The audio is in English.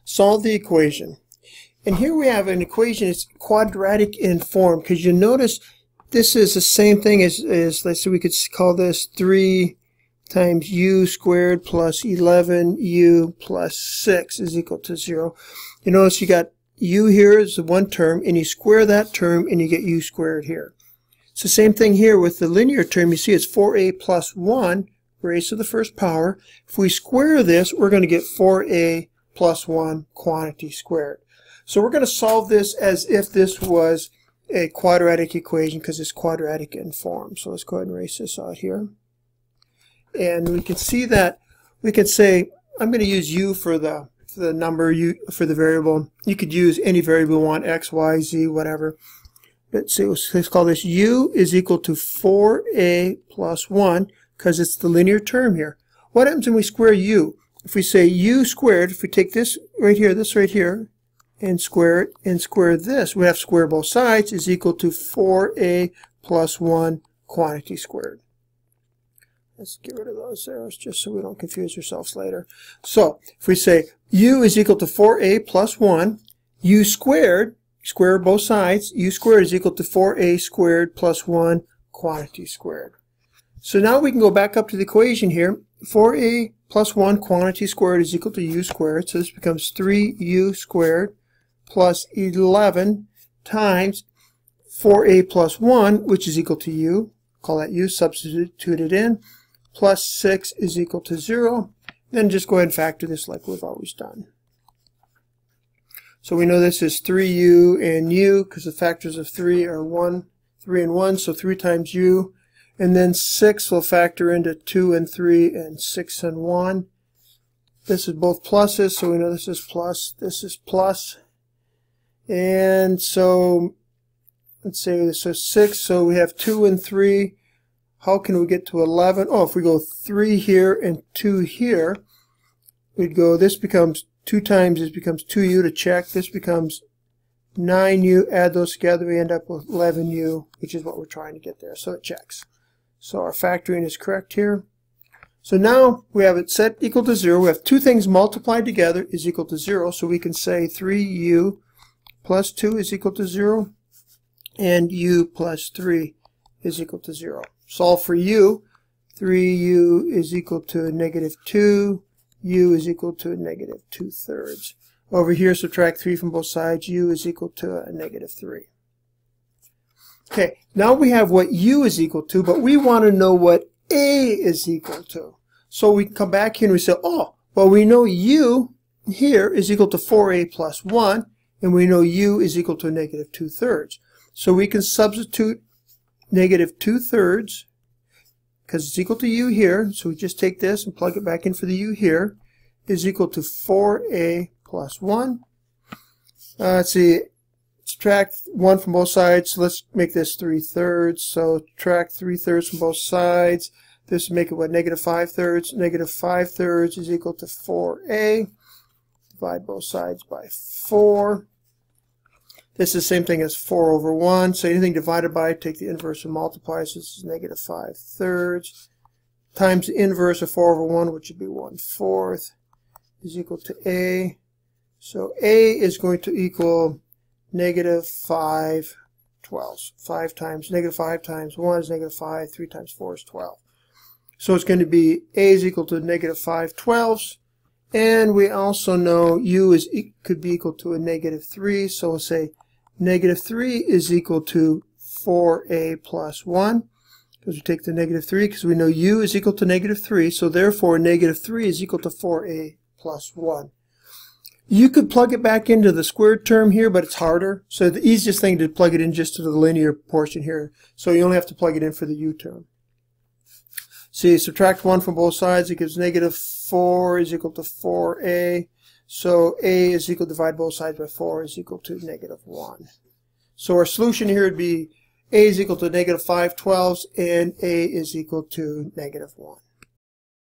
solve the equation. And here we have an equation. It's quadratic in form, because you notice this is the same thing as let's say we could call this 3 times u squared plus 11u plus 6 is equal to 0. You notice you got u here is the one term, and you square that term and you get u squared here. It's the same thing here with the linear term. You see it's 4a plus 1 raised to the first power. If we square this, we're going to get 4a plus 1 quantity squared. So we're going to solve this as if this was a quadratic equation, because it's quadratic in form. So let's go ahead and erase this out here. And we can see that we could say, I'm going to use u for the number, u for the variable. You could use any variable you want, x, y, z, whatever. Let's call this u is equal to 4a plus 1, because it's the linear term here. What happens when we square u? If we say u squared, if we take this right here, and square it, and square this, we have to square both sides, is equal to 4a plus 1 quantity squared. Let's get rid of those arrows just so we don't confuse ourselves later. So if we say u is equal to 4a plus 1, u squared, square both sides, u squared is equal to 4a squared plus 1 quantity squared. So now we can go back up to the equation here. 4a plus 1 quantity squared is equal to u squared. So this becomes 3u squared plus 11 times 4a plus 1, which is equal to u. Call that u, substitute it in. Plus 6 is equal to 0. Then just go ahead and factor this like we've always done. So we know this is 3u and u, because the factors of 3 are 3 and 1, so 3 times u. And then 6 will factor into 2 and 3 and 6 and 1. This is both pluses, so we know this is plus, this is plus. And so, let's say this is 6, so we have 2 and 3. How can we get to 11? Oh, if we go 3 here and 2 here, we'd go, this becomes 2 times, this becomes 2u to check. This becomes 9u. Add those together, we end up with 11u, which is what we're trying to get there. So it checks. So our factoring is correct here. So now we have it set equal to 0. We have two things multiplied together is equal to 0. So we can say 3u plus 2 is equal to 0. And u plus 3 is equal to 0. Solve for u. 3u is equal to negative 2. U is equal to negative 2/3. Over here, subtract 3 from both sides. U is equal to a negative 3. Okay, now we have what u is equal to, but we want to know what a is equal to. So we come back here and we say, oh, well, we know u here is equal to 4a plus 1, and we know u is equal to a negative 2/3. So we can substitute negative 2/3, because it's equal to u here, so we just take this and plug it back in for the u here, is equal to 4a plus 1. Let's see, subtract 1 from both sides, so let's make this 3/3, so subtract 3/3 from both sides. This will make it what, negative 5/3. Negative 5/3 is equal to 4a. Divide both sides by 4. This is the same thing as 4 over 1. So anything divided by, take the inverse and multiply. So this is negative 5/3 times the inverse of 4 over 1, which would be 1/4, is equal to a. So a is going to equal negative 5/12. 5 times, negative 5 times 1 is negative 5. 3 times 4 is 12. So it's going to be a is equal to negative 5/12. And we also know u could be equal to a negative 3. So we'll say negative 3 is equal to 4a plus 1. Because we take the negative 3, because we know u is equal to negative 3. So therefore, negative 3 is equal to 4a plus 1. You could plug it back into the squared term here, but it's harder. So the easiest thing to plug it in just to the linear portion here. So you only have to plug it in for the u term. See, subtract 1 from both sides, it gives negative 4 is equal to 4a. So a is equal to, divide both sides by 4 is equal to negative 1. So our solution here would be a is equal to negative 5/12 and a is equal to negative 1.